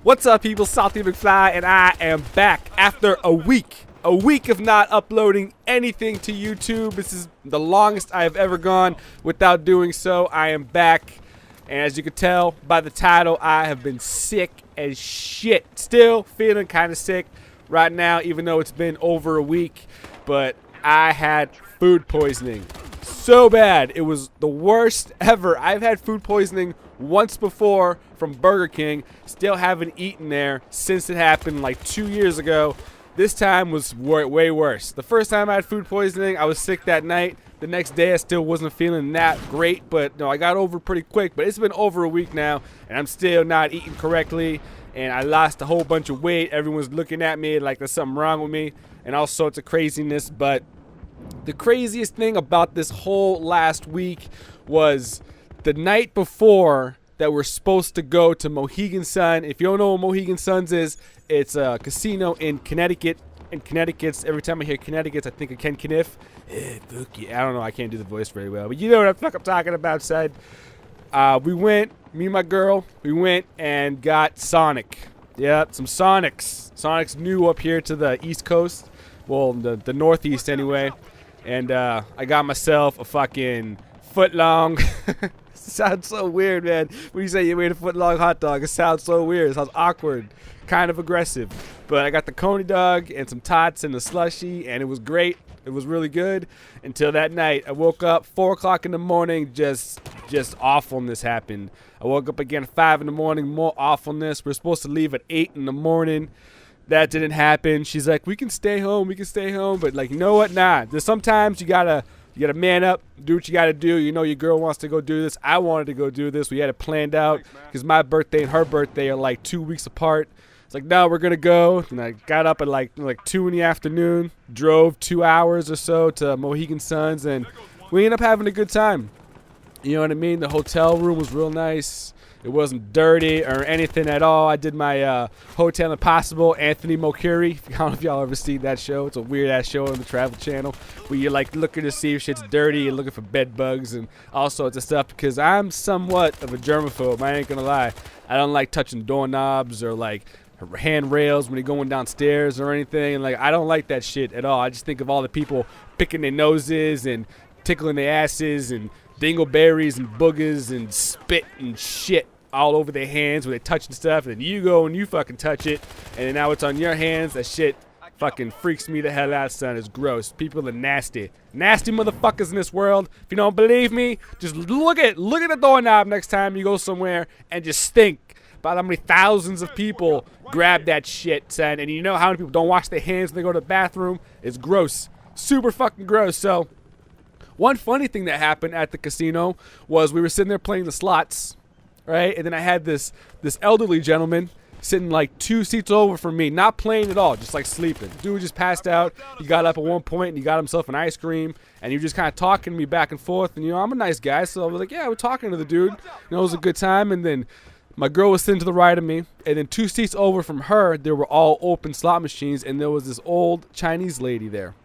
What's up, people? Salty McFly, and I am back after a week of not uploading anything to YouTube. This is the longest I have ever gone without doing so. I am back, and as you can tell by the title, I have been sick as shit. Still feeling kind of sick right now, even though it's been over a week, but I had food poisoning. So bad. It was the worst ever. I've had food poisoning once before from Burger King. Still haven't eaten there since it happened like 2 years ago. This time was way worse. The first time I had food poisoning, I was sick that night. The next day, I still wasn't feeling that great, but no, I got over it pretty quick. But it's been over a week now, and I'm still not eating correctly, and I lost a whole bunch of weight. Everyone's looking at me like there's something wrong with me, and all sorts of craziness. But the craziest thing about this whole last week was the night before that we're supposed to go to Mohegan Sun. If you don't know what Mohegan Suns is, it's a casino in Connecticut. In Connecticut, every time I hear Connecticut, I think of Ken Kniff. Fuck yeah. I don't know, I can't do the voice very well, but you know what the fuck I'm talking about, son. We went, me and my girl, we went and got Sonic. Yep, some Sonics. Sonic's new up here to the East Coast. Well, the Northeast anyway. And I got myself a fucking foot-long. Sounds so weird, man. When you say you made a foot-long hot dog, it sounds so weird. It sounds awkward, kind of aggressive. But I got the Coney dog and some tots and the slushy, and it was great. It was really good until that night. I woke up 4 o'clock in the morning. Just awfulness happened. I woke up again at 5 in the morning. More awfulness. We're supposed to leave at 8 in the morning. That didn't happen. She's like, we can stay home. But like, you know what? Nah. There's sometimes you gotta man up, do what you gotta do. You know your girl wants to go do this. I wanted to go do this. We had it planned out because my birthday and her birthday are like 2 weeks apart. It's like, no, we're gonna go. And I got up at like 2 in the afternoon, drove 2 hours or so to Mohegan Suns, and we ended up having a good time. You know what I mean? The hotel room was real nice. It wasn't dirty or anything at all. I did my Hotel Impossible, Anthony Mercuri. I don't know if y'all ever seen that show. It's a weird-ass show on the Travel Channel where you're, like, looking to see if shit's dirty and looking for bed bugs and all sorts of stuff, because I'm somewhat of a germaphobe. I ain't gonna lie. I don't like touching doorknobs or, like, handrails when you're going downstairs or anything. Like, I don't like that shit at all. I just think of all the people picking their noses and tickling their asses and dingleberries and boogers and spit and shit all over their hands when they touching stuff, and then you go and you fucking touch it, and then now it's on your hands. That shit fucking freaks me the hell out, son. It's gross. People are nasty motherfuckers in this world. If you don't believe me, just look at the doorknob next time you go somewhere and just think about how many thousands of people grab that shit, son. And you know how many people don't wash their hands when they go to the bathroom? It's gross. Super fucking gross. So one funny thing that happened at the casino was we were sitting there playing the slots, right? And then I had this elderly gentleman sitting like 2 seats over from me, not playing at all, just like sleeping. Dude just passed out. He got up at one point and he got himself an ice cream, and he was just kind of talking to me back and forth. And you know, I'm a nice guy, so I was like, yeah, we're talking to the dude. You know, it was a good time. And then my girl was sitting to the right of me, and then 2 seats over from her, there were all open slot machines, and there was this old Chinese lady there.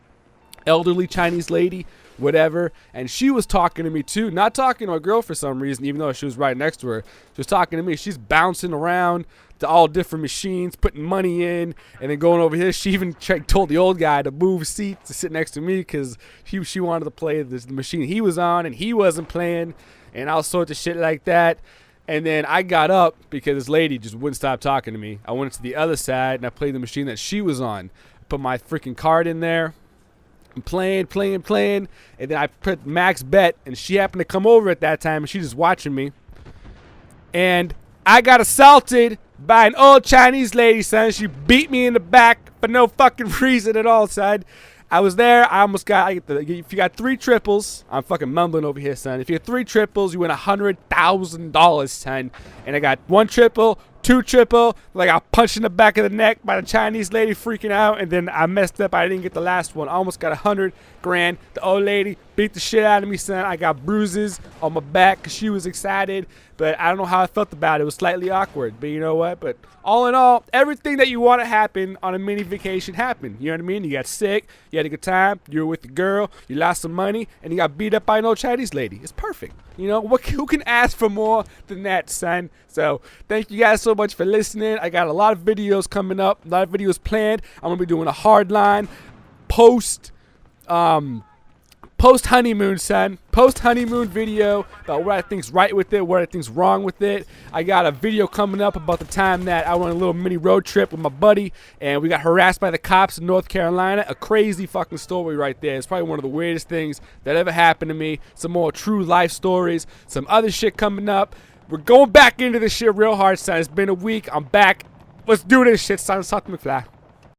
Elderly Chinese lady, whatever, and she was talking to me too, not talking to my girl for some reason, even though she was right next to her. She was talking to me. She's bouncing around to all different machines, putting money in, and then going over here. She even told the old guy to move seats to sit next to me because she wanted to play the machine he was on, and he wasn't playing, and all sorts of shit like that. And then I got up because this lady just wouldn't stop talking to me. I went to the other side and I played the machine that she was on. Put my freaking card in there. I'm playing, and then I put max bet, and she happened to come over at that time, and she's just watching me. And I got assaulted by an old Chinese lady, son. She beat me in the back for no fucking reason at all, son. I was there. I almost got, if you got 3 triples, I'm fucking mumbling over here, son. If you have 3 triples, you win $100,000, son. And I got 1 triple, 2 triple, like I punched in the back of the neck by the Chinese lady freaking out, and then I messed up. I didn't get the last one. I almost got $100 grand. The old lady beat the shit out of me, son. I got bruises on my back because she was excited, but I don't know how I felt about it. It was slightly awkward, but you know what? But all in all, everything that you want to happen on a mini vacation happened. You know what I mean? You got sick, you had a good time, you were with the girl, you lost some money, and you got beat up by an old Chinese lady. It's perfect. You know, who can ask for more than that, son? So thank you guys so much for listening. I got a lot of videos coming up, a lot of videos planned. I'm going to be doing a hardline post honeymoon, son. Post honeymoon video about what I think's right with it, what I think's wrong with it. I got a video coming up about the time that I went on a little mini road trip with my buddy and we got harassed by the cops in North Carolina. A crazy fucking story right there. It's probably one of the weirdest things that ever happened to me. Some more true life stories, some other shit coming up. We're going back into this shit real hard, son. It's been a week. I'm back. Let's do this shit, son. Suck McFly.